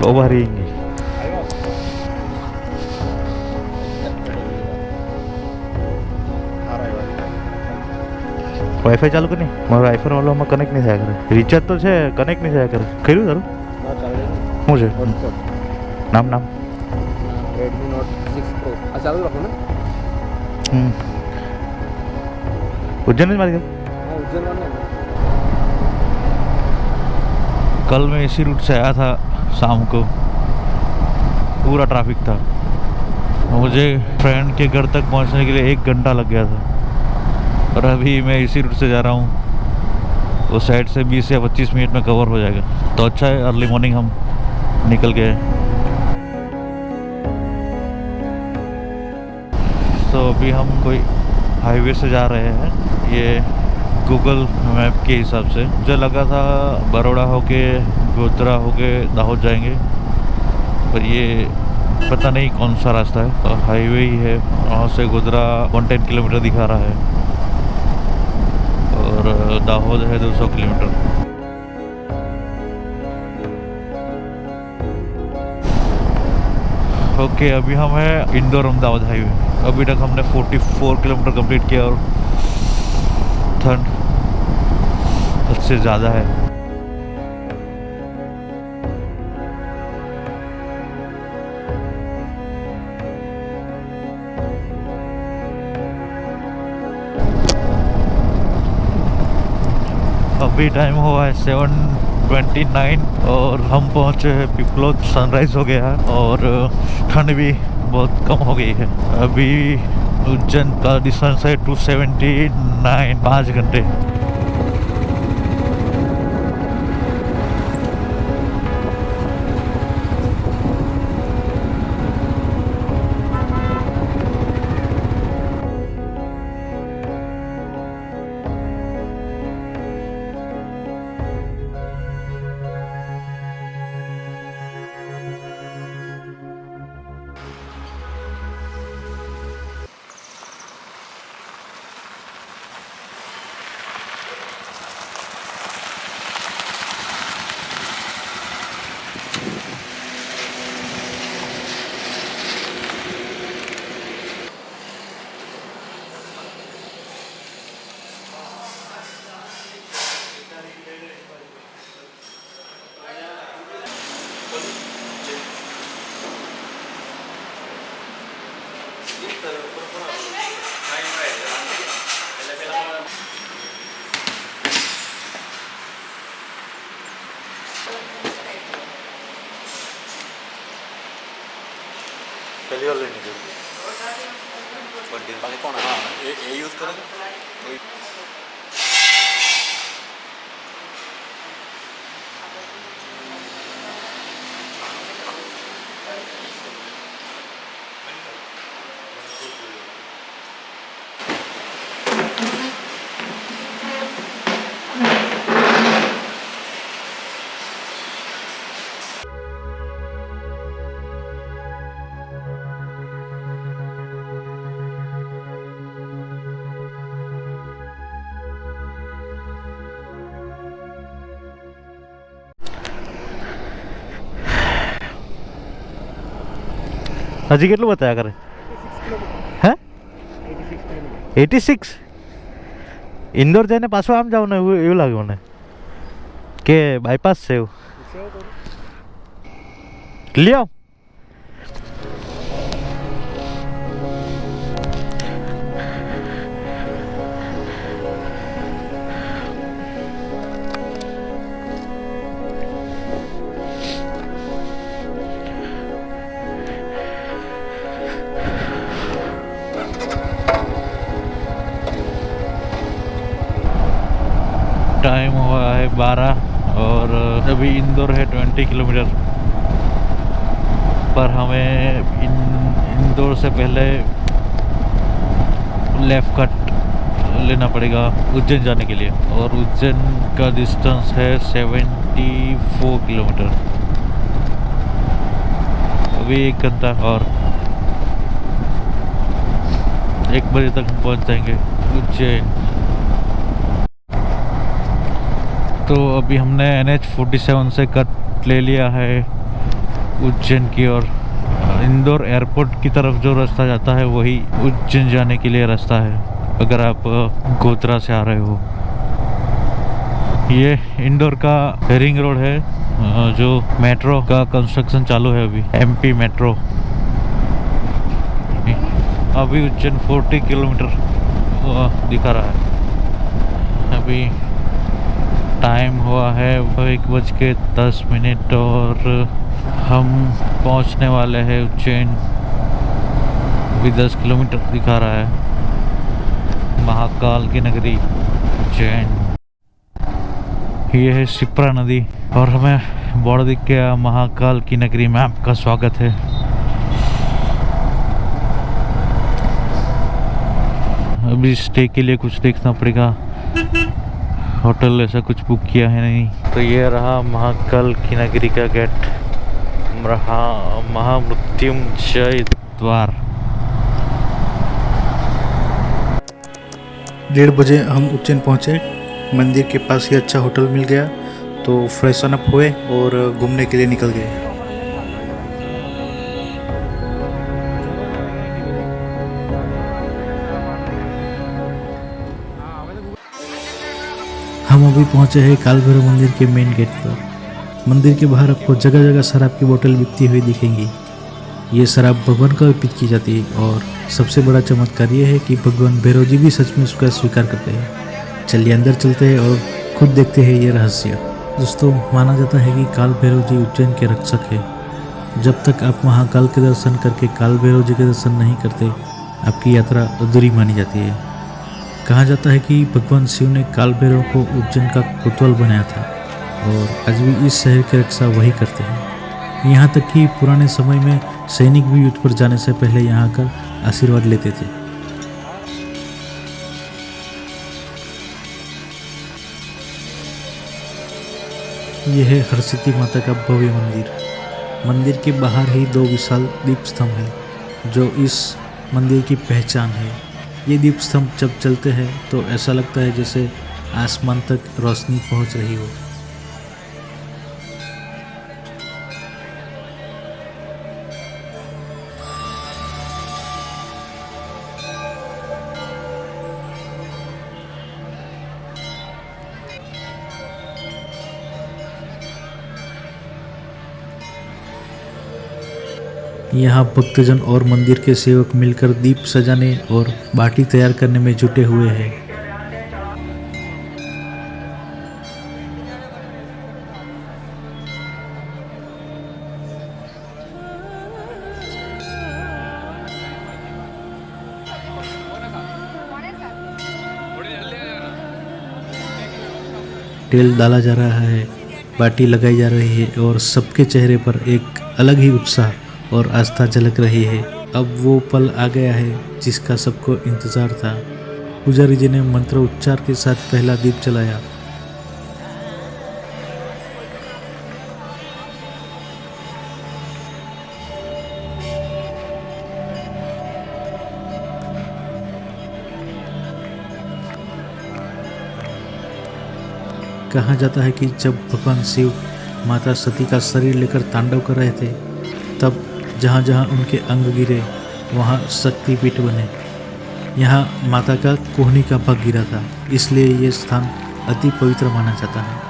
Ovarian wifi ચાલુ કરી મારો આઈફોન વાળામાં કનેક્ટ નહીં થયા કરે રિચાર્જ તો છે કનેક્ટ નહીં થયા કરે કર્યું તારું શું છે નામ નામ Redmi Note 6 Pro ચાલુ રાખો ને उज्जैन में मार गया हाँ उज्जैन वाले कल मैं इसी रूट से आया था शाम को पूरा ट्रैफिक था मुझे फ्रेंड के घर तक पहुंचने के लिए 1 घंटा लग गया था और अभी मैं इसी रूट से जा रहा हूँ उस साइड से 20 या 25 मिनट में कवर हो जाएगा तो अच्छा है अर्ली मॉर्निंग हम निकल गए तो अभी हम कोई हाईवे से जा रहे हैं ये गूगल मैप के हिसाब से मुझे लगा था बड़ौदा होके गोधरा होके दाहोद जाएंगे पर ये पता नहीं कौन सा रास्ता है तो हाईवे ही है वहाँ से गोधरा 110 किलोमीटर दिखा रहा है और दाहोद है 200 किलोमीटर ओके अभी हम है इंदौर अहमदाबाद हाईवे अभी तक हमने 44 किलोमीटर कंप्लीट किया और ठंड उससे ज़्यादा है अभी टाइम हुआ है 7:29 और हम पहुंचे हैं पिपलोद सनराइज हो गया है और ठंड भी बहुत कम हो गई है अभी उज्जैन का डिस्टेंस है 279 5 घंटे पहली बार लेने के बाकी कौन हाँ ये यूज़ करेंगे હજી કેટલું બતાવ્યા કરે હે 86 ઇન્દોર જઈને પાછું આમ જાવ ને એવું લાગે મને કે બાયપાસ છે એવું લ્યો टाइम हुआ है 12 और अभी इंदौर है 20 किलोमीटर पर हमें इंदौर से पहले लेफ्ट कट लेना पड़ेगा उज्जैन जाने के लिए और उज्जैन का डिस्टेंस है 74 किलोमीटर अभी 1 घंटा और 1 बजे तक हम पहुंच जाएंगे उज्जैन तो अभी हमने NH47 से कट ले लिया है उज्जैन की ओर। इंदौर एयरपोर्ट की तरफ जो रास्ता जाता है वही उज्जैन जाने के लिए रास्ता है, अगर आप गोधरा से आ रहे हो। ये इंदौर का रिंग रोड है, जो मेट्रो का कंस्ट्रक्शन चालू है अभी, एमपी मेट्रो। अभी उज्जैन 40 किलोमीटर दिखा रहा है। अभी टाइम हुआ है 1:10 और हम पहुंचने वाले हैं उज्जैन। अभी 10 किलोमीटर दिखा रहा है। महाकाल की नगरी उज्जैन। ये है शिप्रा नदी और हमें बोर्ड दिख गया, महाकाल की नगरी में आपका स्वागत है। अभी स्टे के लिए कुछ देखना पड़ेगा, होटल ऐसा कुछ बुक किया है नहीं। तो ये रहा महाकाल की नगरी का गेट, महामृत्युंजय द्वार। 1:30 बजे हम उज्जैन पहुँचे। मंदिर के पास ही अच्छा होटल मिल गया तो फ्रेशन अप हुए और घूमने के लिए निकल गए। हम अभी पहुंचे हैं काल भैरव मंदिर के मेन गेट पर। मंदिर के बाहर आपको जगह जगह शराब की बोतल बिकती हुई दिखेंगी। ये शराब भगवान को अर्पित की जाती है और सबसे बड़ा चमत्कार ये है कि भगवान भैरव जी भी सच में उसका स्वीकार करते हैं। चलिए अंदर चलते हैं और खुद देखते हैं ये रहस्य। दोस्तों, माना जाता है कि काल भैरव जी उज्जैन के रक्षक है। जब तक आप महाकाल के दर्शन करके काल भैरव जी के दर्शन नहीं करते, आपकी यात्रा अधूरी मानी जाती है। कहा जाता है कि भगवान शिव ने काल भैरव को उज्जैन का कोतवाल बनाया था और आज भी इस शहर की रक्षा वही करते हैं। यहाँ तक कि पुराने समय में सैनिक भी युद्ध पर जाने से पहले यहाँ आकर आशीर्वाद लेते थे। यह है हरसिद्धि माता का भव्य मंदिर। मंदिर के बाहर ही 2 विशाल दीप स्तंभ है जो इस मंदिर की पहचान है। ये दीप स्तंभ जब चलते हैं तो ऐसा लगता है जैसे आसमान तक रोशनी पहुंच रही हो। यहाँ भक्तजन और मंदिर के सेवक मिलकर दीप सजाने और बाटी तैयार करने में जुटे हुए हैं। तेल डाला जा रहा है, बाटी लगाई जा रही है और सबके चेहरे पर एक अलग ही उत्साह और आस्था झलक रही है। अब वो पल आ गया है जिसका सबको इंतज़ार था। पुजारी जी ने मंत्र उच्चार के साथ पहला दीप जलाया। कहा जाता है कि जब भगवान शिव माता सती का शरीर लेकर तांडव कर रहे थे, तब जहाँ जहाँ उनके अंग गिरे वहाँ शक्तिपीठ बने। यहाँ माता का कोहनी का भाग गिरा था, इसलिए ये स्थान अति पवित्र माना जाता है।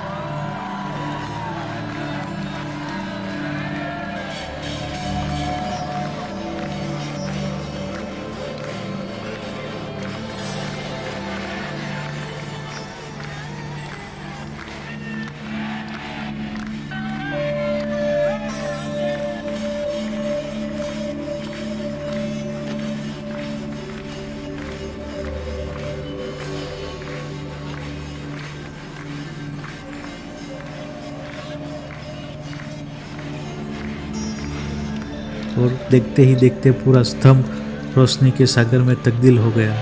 और देखते ही देखते पूरा स्तंभ रोशनी के सागर में तब्दील हो गया।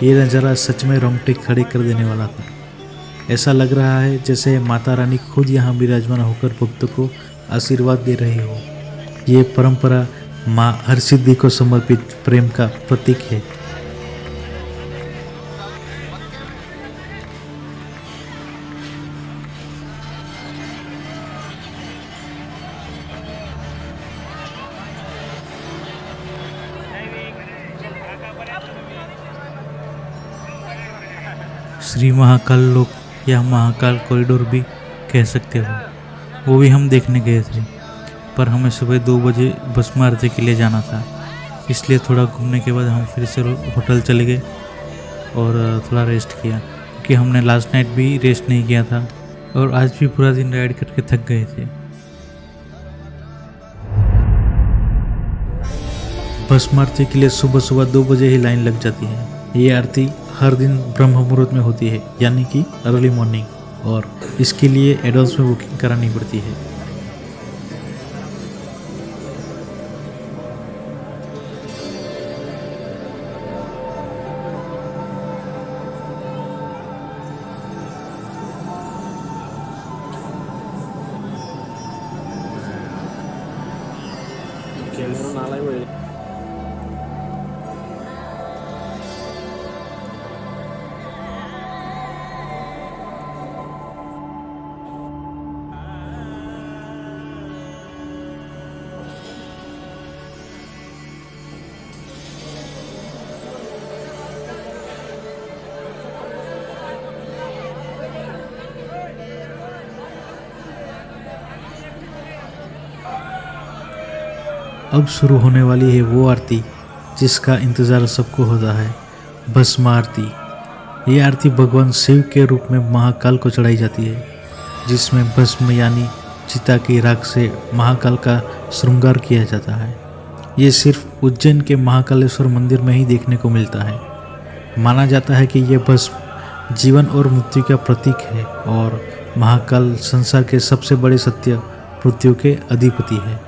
ये नज़ारा सच में रोंगटे खड़े कर देने वाला था। ऐसा लग रहा है जैसे माता रानी खुद यहाँ विराजमान होकर भक्तों को आशीर्वाद दे रही हो। ये परंपरा माँ हरसिद्धि को समर्पित प्रेम का प्रतीक है। श्री महाकाल लोक या महाकाल कॉरिडोर भी कह सकते हो, वो भी हम देखने गए थे। पर हमें सुबह 2 बजे भस्म आरती के लिए जाना था, इसलिए थोड़ा घूमने के बाद हम फिर से होटल चले गए और थोड़ा रेस्ट किया, क्योंकि हमने लास्ट नाइट भी रेस्ट नहीं किया था और आज भी पूरा दिन राइड करके थक गए थे। भस्म आरती के लिए सुबह सुबह 2 बजे ही लाइन लग जाती है। ये आरती हर दिन ब्रह्म मुहूर्त में होती है, यानी कि अर्ली मॉर्निंग, और इसके लिए एडवांस में बुकिंग करानी पड़ती है। कैमरा नाला ही अब शुरू होने वाली है वो आरती जिसका इंतज़ार सबको होता है, भस्म आरती। ये आरती भगवान शिव के रूप में महाकाल को चढ़ाई जाती है, जिसमें भस्म यानी चिता की राख से महाकाल का श्रृंगार किया जाता है। ये सिर्फ उज्जैन के महाकालेश्वर मंदिर में ही देखने को मिलता है। माना जाता है कि यह भस्म जीवन और मृत्यु का प्रतीक है और महाकाल संसार के सबसे बड़े सत्य मृत्यु के अधिपति है।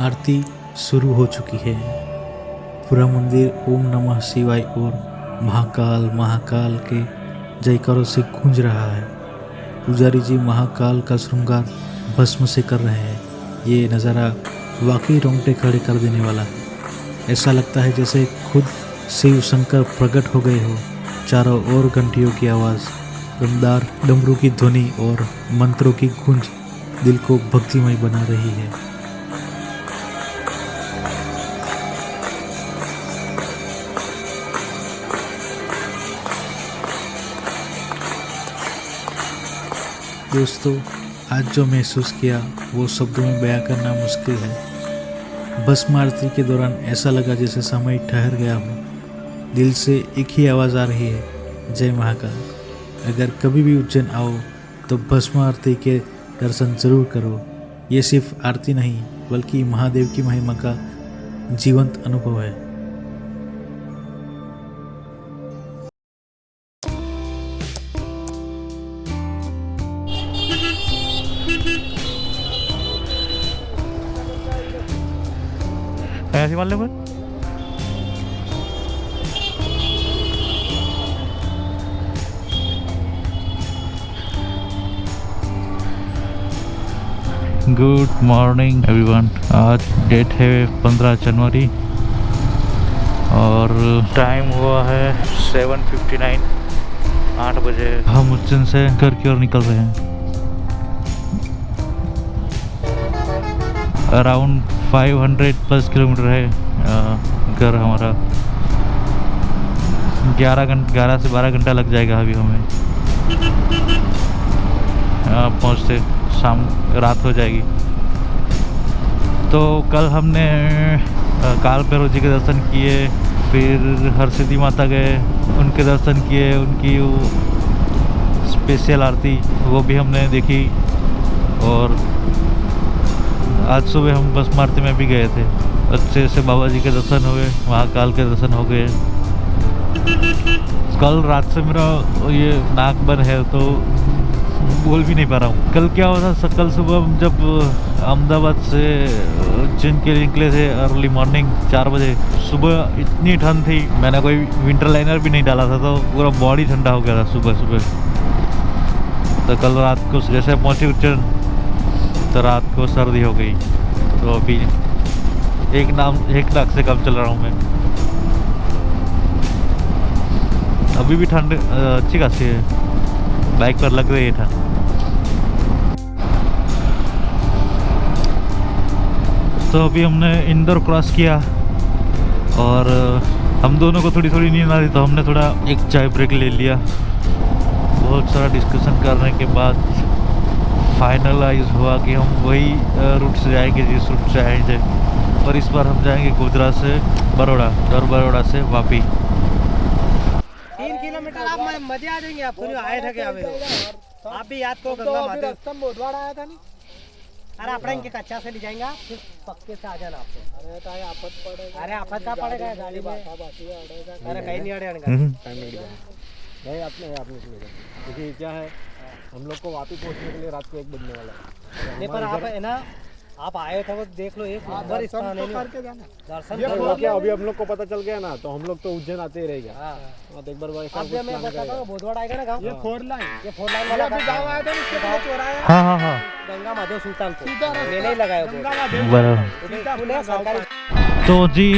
आरती शुरू हो चुकी है। पूरा मंदिर ओम नमः शिवाय और महाकाल महाकाल के जयकारों से गूंज रहा है। पुजारी जी महाकाल का श्रृंगार भस्म से कर रहे हैं। ये नज़ारा वाकई रोंगटे खड़े कर देने वाला है। ऐसा लगता है जैसे खुद शिव शंकर प्रकट हो गए हो। चारों ओर घंटियों की आवाज़, दमदार डमरू की ध्वनि और मंत्रों की गूंज दिल को भक्तिमय बना रही है। दोस्तों, आज जो महसूस किया वो शब्दों में बयां करना मुश्किल है। भस्म आरती के दौरान ऐसा लगा जैसे समय ठहर गया हो। दिल से एक ही आवाज़ आ रही है, जय महाकाल। अगर कभी भी उज्जैन आओ तो भस्म आरती के दर्शन जरूर करो। ये सिर्फ आरती नहीं बल्कि महादेव की महिमा का जीवंत अनुभव है। ऐसे मान लो पर गुड मॉर्निंग एवरीवन। आज डेट है 15 जनवरी और टाइम हुआ है 7:59, 8 बजे। हम उज्जैन से घर की ओर निकल रहे हैं। अराउंड 500+ किलोमीटर है घर हमारा। 11 से 12 घंटा लग जाएगा अभी हमें पहुँचते। शाम रात हो जाएगी। तो कल हमने काल भैरव जी के दर्शन किए, फिर हरसिद्धि माता गए, उनके दर्शन किए। उनकी वो स्पेशल आरती वो भी हमने देखी। और आज सुबह हम भस्म आरती में भी गए थे। अच्छे से बाबा जी के दर्शन हुए, महाकाल के दर्शन हो गए। कल रात से मेरा ये नाक बंद है तो बोल भी नहीं पा रहा हूँ। कल क्या हुआ था, कल सुबह जब अहमदाबाद से उज्जैन के लिए निकले थे अर्ली मॉर्निंग 4 बजे। सुबह इतनी ठंड थी, मैंने कोई विंटर लाइनर भी नहीं डाला था तो पूरा बॉडी ठंडा हो गया था सुबह सुबह। तो कल रात को जैसे पहुंचे उज्जैन तो रात को सर्दी हो गई। तो अभी एक नाक से कम चल रहा हूँ मैं। अभी भी ठंड अच्छी खासी है, बाइक पर लग रही है ठंड। तो अभी हमने इंदौर क्रॉस किया और हम दोनों को थोड़ी थोड़ी नींद आ रही तो हमने थोड़ा एक चाय ब्रेक ले लिया। बहुत सारा डिस्कशन करने के बाद फाइनलाइज हुआ कि हम वही रूट से जाएंगे जिस रूट से आए थे, पर इस बार हम जाएंगे गोधरा से बड़ौदा और बड़ौदा से वापी। 3 किलोमीटर आप मजे आ जाएंगे। आप आए थे क्या? आप भी याद करो गंगा माता बोधवाड़ा आया था नहीं? अरे अपना इनके कच्चा से ले जाएंगे आप, फिर पक्के से आ जाना आपको। अरे तो आफत पड़ेगा। अरे आफत का पड़ेगा गाड़ी में। अरे कहीं नहीं अड़ेगा नहीं आपने क्योंकि क्या है, हम लोग को वापस पहुंचने के लिए रात को 1 बजने वाला है। नहीं पर आप है ना, आप आए थे वो देख लो, एक बार स्थान है करके जाना दर्शन करो। क्या अभी हम लोग को पता चल गया ना, तो हम लोग तो उज्जैन आते ही रहेगा। हां तो एक बार अब मैं बताता हूं बोधवाड़ा आएगा ना गांव, ये 4 लाइन वाला गांव आया था, इसके बाद चौराहा हाँ हाँ हाँ गंगा माधव सुल्तानपुर मैंने ही लगाया बराबर। तो जी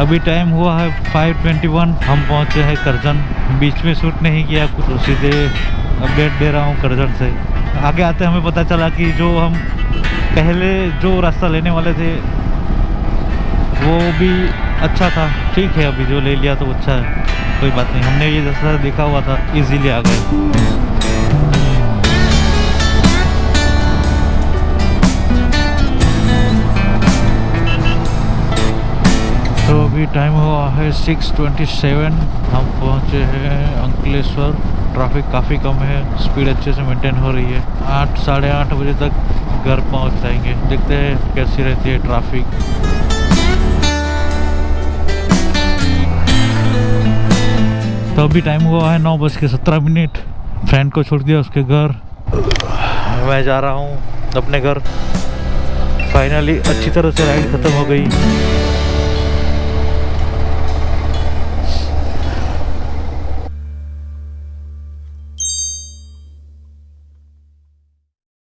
अभी टाइम हुआ है 5:21। हम पहुंचे हैं करजन। बीच में शूट नहीं किया कुछ, तो सीधे अपडेट दे रहा हूं करजन से। आगे आते हमें पता चला कि जो हम पहले जो रास्ता लेने वाले थे वो भी अच्छा था। ठीक है, अभी जो ले लिया तो अच्छा है, कोई बात नहीं। हमने ये रास्ता देखा हुआ था, इजीली आ गए। तो अभी टाइम हुआ है 6:27। हम पहुंचे हैं अंकलेश्वर। ट्रैफिक काफ़ी कम है, स्पीड अच्छे से मेंटेन हो रही है। 8 साढ़े 8 बजे तक घर पहुंच जाएंगे। देखते हैं कैसी रहती है ट्रैफिक। तो अभी टाइम हुआ है 9:17। फ्रेंड को छोड़ दिया उसके घर, मैं जा रहा हूँ अपने घर। फाइनली अच्छी तरह से राइड ख़त्म हो गई।